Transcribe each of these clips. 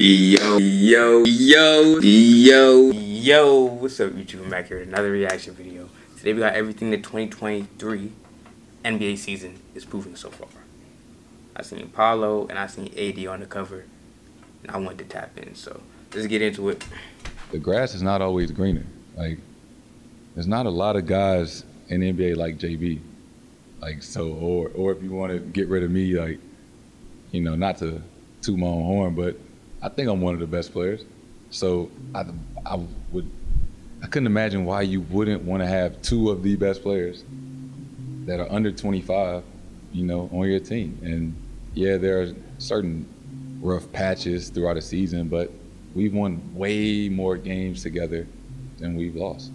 Yo, what's up YouTube? I'm back here with another reaction video. Today we got everything the 2023 NBA season is proving so far. I seen Paulo and I seen AD on the cover, and I wanted to tap in, so let's get into it. The grass is not always greener. Like, there's not a lot of guys in the NBA like JB. Like, so, or if you want to get rid of me, like, you know, not to toot my own horn, but I think I'm one of the best players. So I couldn't imagine why you wouldn't want to have two of the best players that are under 25, you know, on your team. And yeah, there are certain rough patches throughout the season, but we've won way more games together than we've lost.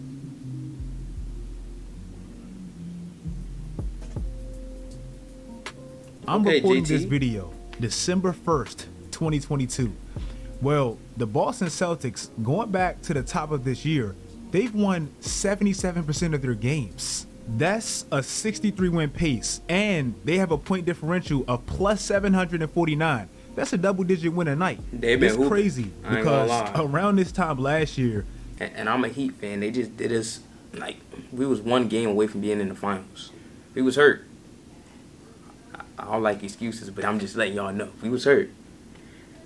I'm recording this video December 1st, 2022. Well, the Boston Celtics, going back to the top of this year, they've won 77% of their games. That's a 63-win pace, and they have a point differential of plus 749. That's a double-digit win a night. It's crazy because around this time last year, and I'm a Heat fan, they just did us like we was one game away from being in the finals. We was hurt. I don't like excuses, but I'm just letting y'all know we was hurt.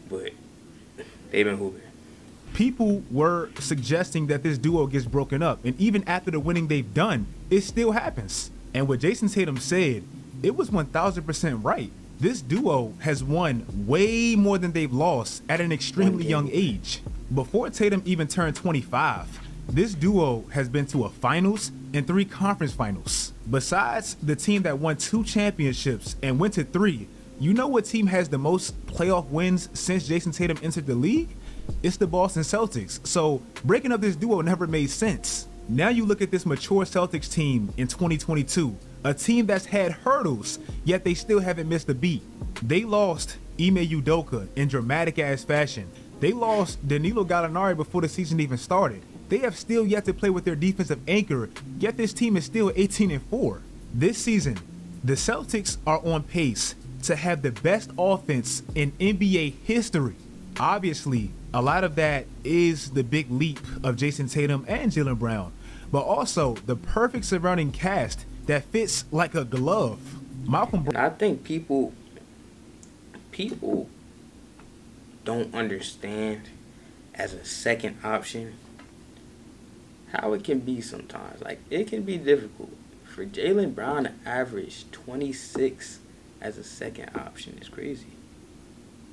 But they've been hooping. People were suggesting that this duo gets broken up, and even after the winning they've done, it still happens. And what Jason Tatum said, it was 1000% right. This duo has won way more than they've lost at an extremely young age. Before Tatum even turned 25, this duo has been to a finals and 3 conference finals. Besides the team that won 2 championships and went to 3, you know what team has the most playoff wins since Jason Tatum entered the league? It's the Boston Celtics. So breaking up this duo never made sense. Now you look at this mature Celtics team in 2022, a team that's had hurdles, yet they still haven't missed a beat. They lost Ime Udoka in dramatic ass fashion. They lost Danilo Gallinari before the season even started. They have still yet to play with their defensive anchor, yet this team is still 18-4. This season, the Celtics are on pace to have the best offense in NBA history. Obviously, a lot of that is the big leap of Jason Tatum and Jaylen Brown, but also the perfect surrounding cast that fits like a glove. I think people don't understand as a second option how it can be sometimes. Like, it can be difficult. For Jaylen Brown to average 26 as a second option is crazy,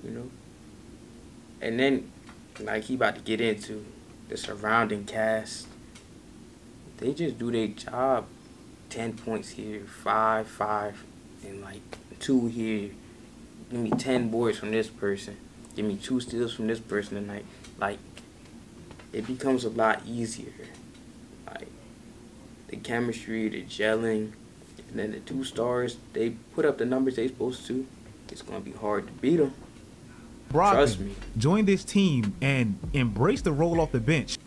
you know? And then, like he about to get into the surrounding cast, they just do their job. 10 points here, 5, and like 2 here. Give me 10 boards from this person. Give me 2 steals from this person tonight. Like, it becomes a lot easier. Like, the chemistry, the gelling, and then the 2 stars, they put up the numbers they supposed to. It's gonna be hard to beat them. Trust me. Join this team and embrace the roll off the bench.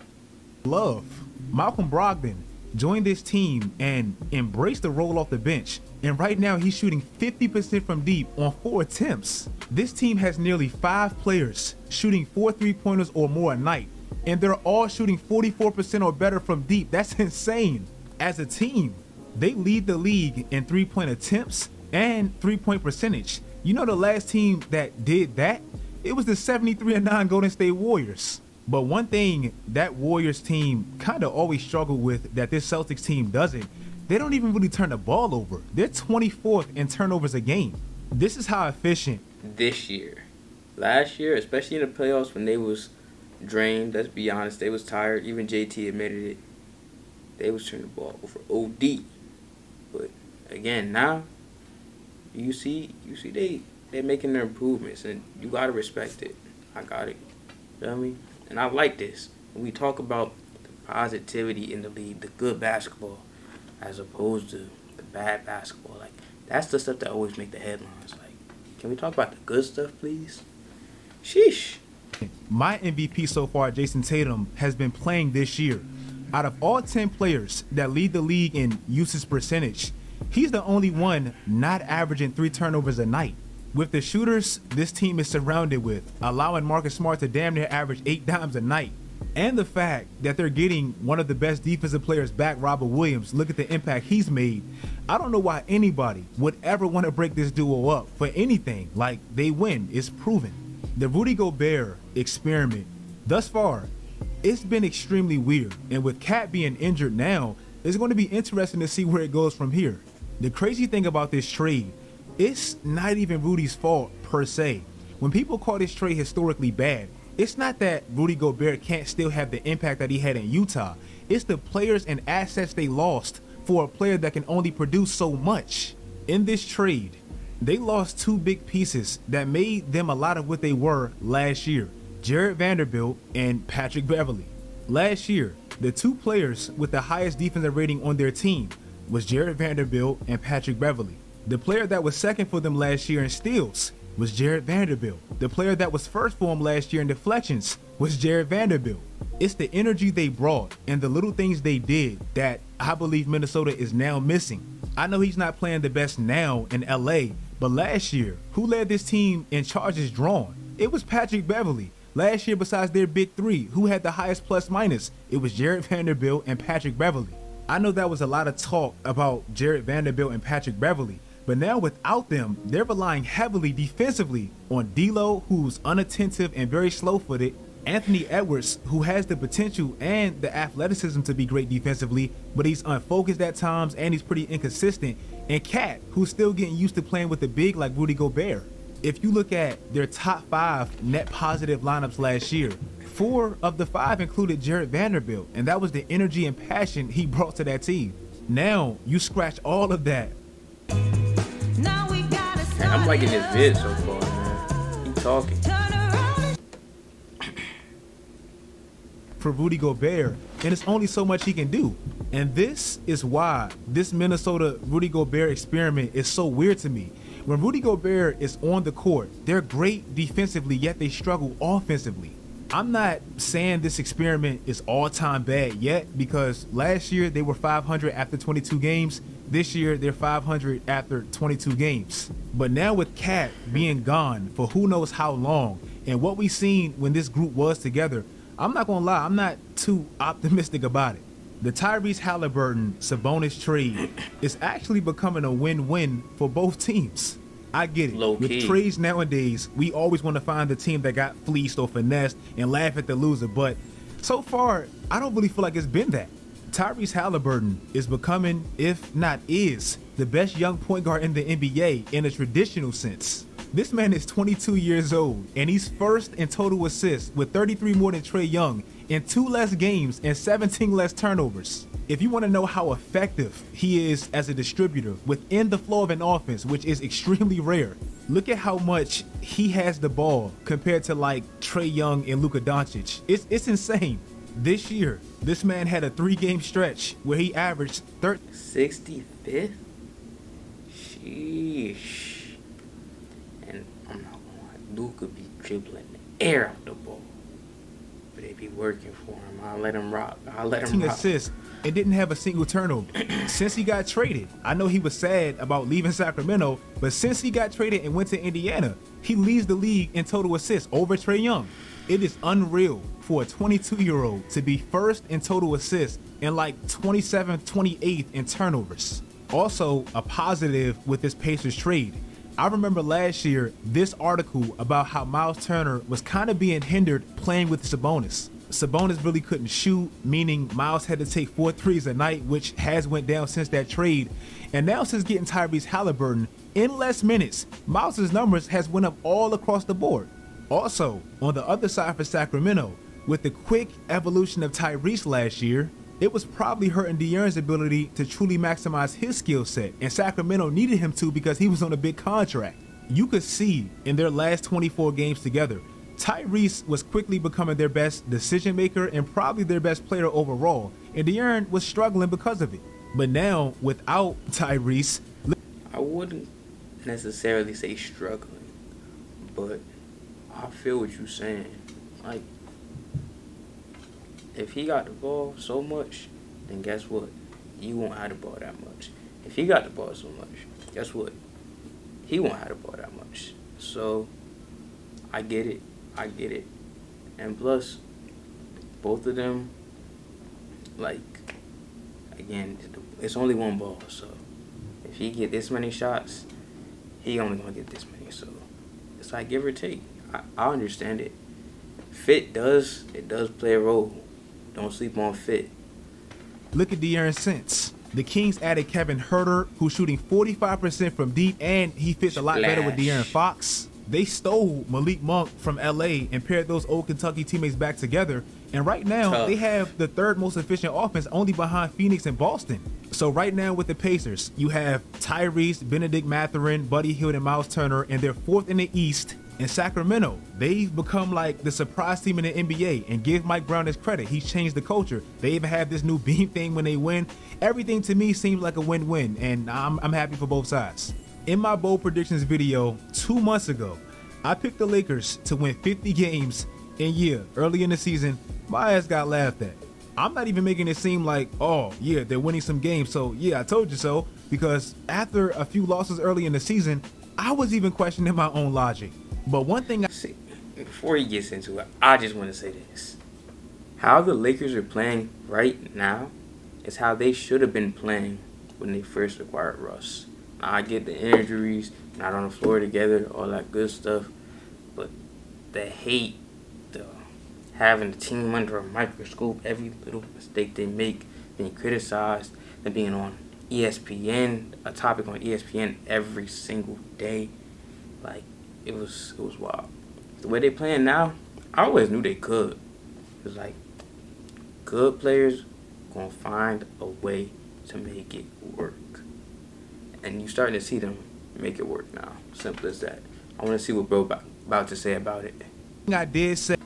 Malcolm Brogdon joined this team and embrace the roll off the bench. And right now he's shooting 50% from deep on 4 attempts. This team has nearly 5 players shooting 4 3-pointers or more a night, and they're all shooting 44% or better from deep. That's insane. As a team, they lead the league in 3-point attempts and 3-point percentage. You know the last team that did that? It was the 73-9 Golden State Warriors. But one thing that Warriors team kind of always struggled with that this Celtics team doesn't, they don't even really turn the ball over. They're 24th in turnovers a game. This is how efficient. This year. Last year, especially in the playoffs when they was drained, let's be honest, they was tired. Even JT admitted it. They was turning the ball over OD. But again, now you see they're making their improvements, and you gotta respect it. I got it. You know what I mean? And I like this. When we talk about the positivity in the league, the good basketball, as opposed to the bad basketball, like, that's the stuff that always make the headlines. Like, can we talk about the good stuff, please? Sheesh. My MVP so far, Jason Tatum, has been playing this year. Out of all 10 players that lead the league in usage percentage, he's the only one not averaging 3 turnovers a night. With the shooters this team is surrounded with, allowing Marcus Smart to damn near average 8 dimes a night, and the fact that they're getting one of the best defensive players back, Robert Williams, look at the impact he's made. I don't know why anybody would ever want to break this duo up for anything. Like, they win, it's proven. The Rudy Gobert experiment, thus far, it's been extremely weird, and with Cat being injured now, it's going to be interesting to see where it goes from here. The crazy thing about this trade, it's not even Rudy's fault per se. When people call this trade historically bad, it's not that Rudy Gobert can't still have the impact that he had in Utah. It's the players and assets they lost for a player that can only produce so much. In this trade, they lost 2 big pieces that made them a lot of what they were last year. Jared Vanderbilt and Patrick Beverley. Last year, the 2 players with the highest defensive rating on their team was Jared Vanderbilt and Patrick Beverley. The player that was second for them last year in steals was Jared Vanderbilt. The player that was first for him last year in deflections was Jared Vanderbilt. It's the energy they brought and the little things they did that I believe Minnesota is now missing. I know he's not playing the best now in LA, but last year, who led this team in charges drawn? It was Patrick Beverley. Last year, besides their big 3, who had the highest plus minus? It was Jared Vanderbilt and Patrick Beverley. I know that was a lot of talk about Jared Vanderbilt and Patrick Beverley, but now without them, they're relying heavily defensively on D'Lo, who's unattentive and very slow-footed, Anthony Edwards, who has the potential and the athleticism to be great defensively, but he's unfocused at times and he's pretty inconsistent, and Cat, who's still getting used to playing with the big like Rudy Gobert. If you look at their top 5 net positive lineups last year, 4 of the 5 included Jared Vanderbilt, and that was the energy and passion he brought to that team. Now, you scratch all of that. Man, I'm liking this vid so far, man. Keep talking. For Rudy Gobert, and it's only so much he can do. And this is why this Minnesota Rudy Gobert experiment is so weird to me. When Rudy Gobert is on the court, they're great defensively, yet they struggle offensively. I'm not saying this experiment is all-time bad yet, because last year they were 500 after 22 games. This year they're 500 after 22 games. But now with Cat being gone for who knows how long, and what we seen when this group was together, I'm not gonna lie, I'm not too optimistic about it. The Tyrese Halliburton Sabonis trade is actually becoming a win-win for both teams. I get it. With trades nowadays, we always want to find the team that got fleeced or finessed and laugh at the loser, but so far, I don't really feel like it's been that. Tyrese Halliburton is becoming, if not is, the best young point guard in the NBA in a traditional sense. This man is 22 years old, and he's first in total assists with 33 more than Trae Young in 2 less games and 17 less turnovers. If you want to know how effective he is as a distributor within the flow of an offense, which is extremely rare, look at how much he has the ball compared to like Trae Young and Luka Doncic. It's insane. This year, this man had a 3-game stretch where he averaged 65th? Sheesh. And I'm not gonna lie, Luka be dribbling the air out the ball. But they be working for him. I'll let him rock. I'll let him rock. Assists and didn't have a single turnover. Since he got traded, I know he was sad about leaving Sacramento, but since he got traded and went to Indiana, he leads the league in total assists over Trae Young. It is unreal for a 22-year-old to be first in total assists and like 27th, 28th in turnovers. Also, a positive with this Pacers trade. I remember last year this article about how Miles Turner was kind of being hindered playing with Sabonis. Sabonis really couldn't shoot, meaning Miles had to take 4 threes a night, which has went down since that trade. And now since getting Tyrese Halliburton, in less minutes, Miles' numbers has went up all across the board. Also, on the other side for Sacramento, with the quick evolution of Tyrese last year, it was probably hurting De'Aaron's ability to truly maximize his skill set, and Sacramento needed him to because he was on a big contract. You could see in their last 24 games together, Tyrese was quickly becoming their best decision maker and probably their best player overall, and De'Aaron was struggling because of it. But now, without Tyrese, I wouldn't necessarily say struggling, but I feel what you're saying. Like, if he got the ball so much, then guess what? You won't have the ball that much. If he got the ball so much, guess what? He won't have the ball that much. So I get it. I get it. And plus, both of them, like, again, it's only one ball. So if he get this many shots, he only gonna get this many. So it's like give or take. I understand it. Fit does play a role. Don't sleep on fit. Look at De'Aaron Sense. The Kings added Kevin Huerter, who's shooting 45% from deep, and he fits a lot better with De'Aaron Fox. They stole Malik Monk from LA and paired those old Kentucky teammates back together. And right now, they have the third most efficient offense, only behind Phoenix and Boston. So right now with the Pacers, you have Tyrese, Benedict Mathurin, Buddy Hield, and Miles Turner, and they're fourth in the East. In Sacramento, they've become like the surprise team in the NBA, and give Mike Brown his credit. He's changed the culture. They even have this new beam thing when they win. Everything to me seems like a win-win, and I'm happy for both sides. In my bold predictions video 2 months ago, I picked the Lakers to win 50 games, and yeah, early in the season, my ass got laughed at. I'm not even making it seem like, oh yeah, they're winning some games, so yeah, I told you so, because after a few losses early in the season, I was even questioning my own logic. But one thing see, before he gets into it, I just want to say this. How the Lakers are playing right now is how they should have been playing when they first acquired Russ. Now, I get the injuries, not on the floor together, all that good stuff, but the hate, the having the team under a microscope, every little mistake they make, being criticized, them being on ESPN, a topic on ESPN every single day, like, it was wild. The way they playing now, I always knew they could. It's like good players gonna find a way to make it work, and you starting to see them make it work now. Simple as that. I want to see what bro about to say about it. I did say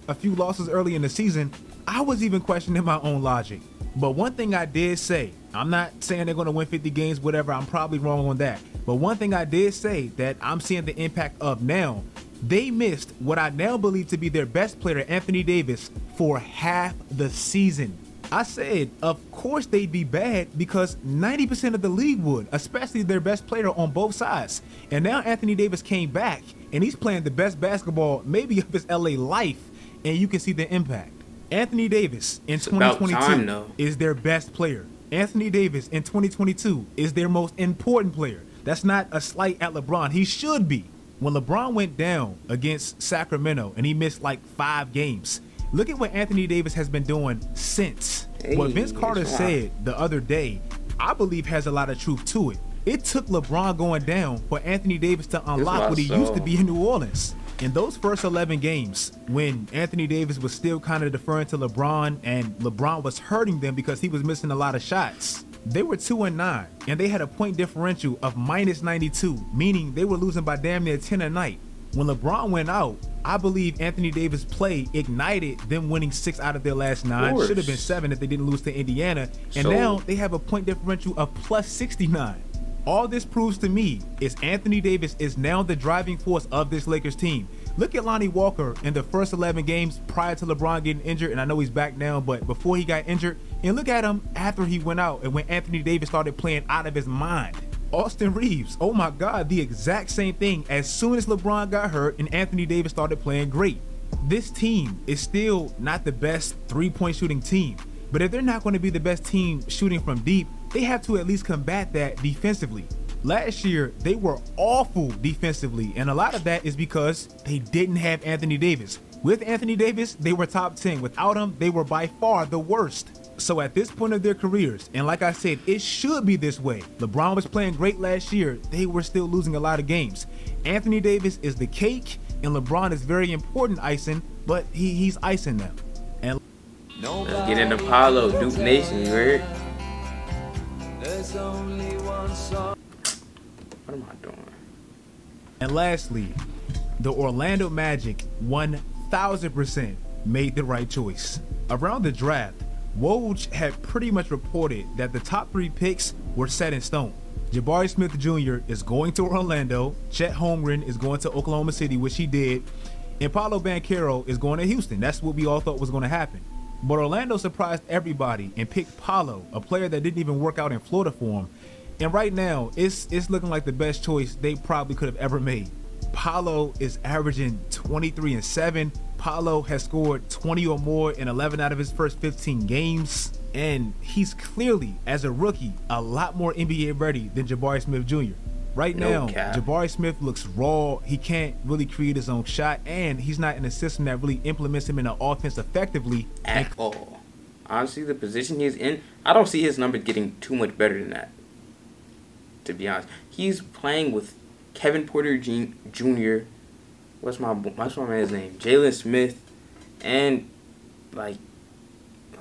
a few losses early in the season, I was even questioning my own logic. But one thing I did say, I'm not saying they're going to win 50 games, whatever, I'm probably wrong on that. But one thing I did say that I'm seeing the impact of now, they missed what I now believe to be their best player, Anthony Davis, for half the season. I said, of course they'd be bad because 90% of the league would, especially their best player on both sides. And now Anthony Davis came back and he's playing the best basketball maybe of his LA life, and you can see the impact. Anthony Davis in 2022 is their best player. Anthony Davis in 2022 is their most important player. That's not a slight at LeBron. He should be. When LeBron went down against Sacramento and he missed like 5 games, look at what Anthony Davis has been doing since. What Vince Carter said the other day, I believe has a lot of truth to it. It took LeBron going down for Anthony Davis to unlock what he used to be in New Orleans. In those first 11 games, when Anthony Davis was still kind of deferring to LeBron and LeBron was hurting them because he was missing a lot of shots, they were 2-9, and they had a point differential of -92, meaning they were losing by damn near 10 a night. When LeBron went out, I believe Anthony Davis' play ignited them winning 6 out of their last 9. Should have been 7 if they didn't lose to Indiana. And now they have a point differential of +69. All this proves to me is Anthony Davis is now the driving force of this Lakers team. Look at Lonnie Walker in the first 11 games prior to LeBron getting injured, and I know he's back now, but before he got injured, and look at him after he went out and when Anthony Davis started playing out of his mind. Austin Reeves, oh my God, the exact same thing as soon as LeBron got hurt and Anthony Davis started playing great. This team is still not the best three-point shooting team, but if they're not going to be the best team shooting from deep, they have to at least combat that defensively. Last year, they were awful defensively, and a lot of that is because they didn't have Anthony Davis. With Anthony Davis, they were top 10. Without him, they were by far the worst. So at this point of their careers, and like I said, it should be this way. LeBron was playing great last year. They were still losing a lot of games. Anthony Davis is the cake, and LeBron is very important icing, but he's icing them. And let's get into Apollo, Duke Nation, you heard? What am I doing? And lastly, the Orlando Magic 1000% made the right choice. Around the draft, Woj had pretty much reported that the top 3 picks were set in stone. Jabari Smith Jr. is going to Orlando, Chet Holmgren is going to Oklahoma City, which he did, and Paolo Banchero is going to Houston. That's what we all thought was going to happen. But Orlando surprised everybody and picked Paolo, a player that didn't even work out in Florida for him. And right now, it's looking like the best choice they probably could have ever made. Paolo is averaging 23 and 7. Paolo has scored 20 or more in 11 out of his first 15 games. And he's clearly, as a rookie, a lot more NBA ready than Jabari Smith Jr. Right now, Jabari Smith looks raw. He can't really create his own shot, and he's not in a system that really implements him in the offense effectively at all. Honestly, the position he's in, I don't see his numbers getting too much better than that. To be honest, he's playing with Kevin Porter Jr. What's my man's name? Jalen Smith, and like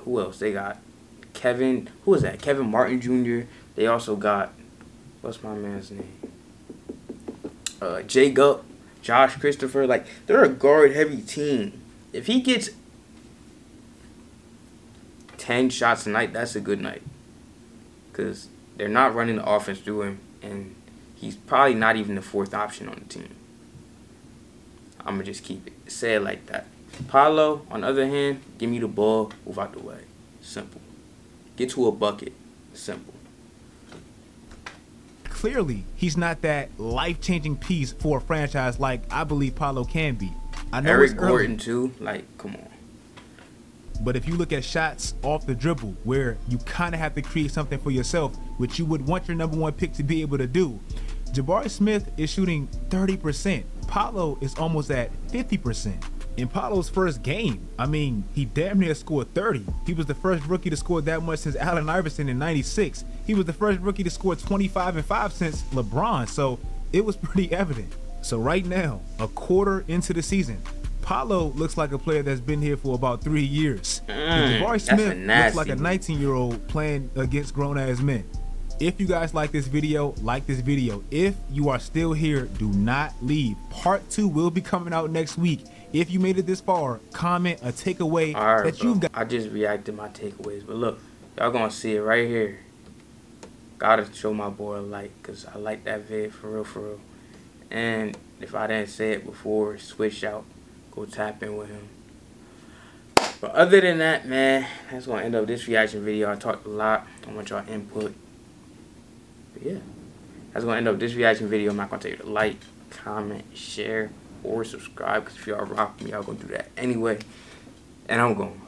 who else? They got Kevin. Who is that? Kevin Martin Jr. They also got what's my man's name? Jay Gupp, Josh Christopher. Like they're a guard heavy team. If he gets 10 shots a night, that's a good night. Because they're not running the offense through him, and he's probably not even the fourth option on the team. I'm going to just keep it. Say it like that. Paolo, on the other hand, give me the ball, move out the way. Simple. Get to a bucket. Simple. Clearly, he's not that life-changing piece for a franchise like I believe Paolo can be. I know Eric Gordon, too. Like, come on. But if you look at shots off the dribble, where you kind of have to create something for yourself, which you would want your number one pick to be able to do, Jabari Smith is shooting 30%. Paolo is almost at 50%. In Paolo's first game, I mean, he damn near scored 30. He was the first rookie to score that much since Allen Iverson in '96. He was the first rookie to score 25 and 5 since LeBron, so it was pretty evident. So right now, a quarter into the season, Paolo looks like a player that's been here for about 3 years. Jabari Smith looks like a 19-year-old playing against grown-ass men. If you guys like this video, like this video. If you are still here, do not leave. Part 2 will be coming out next week. If you made it this far, comment a takeaway that you've got. I just reacted my takeaways, but look, y'all gonna see it right here. Gotta show my boy a like, cause I like that vid for real. And if I didn't say it before, switch out, go tap in with him. But other than that, man, that's gonna end up this reaction video. I talked a lot. I want y'all input. But yeah, that's gonna end up this reaction video. I'm not gonna tell you to like, comment, share, or subscribe, because if y'all rock me, y'all gonna do that anyway. And I'm going.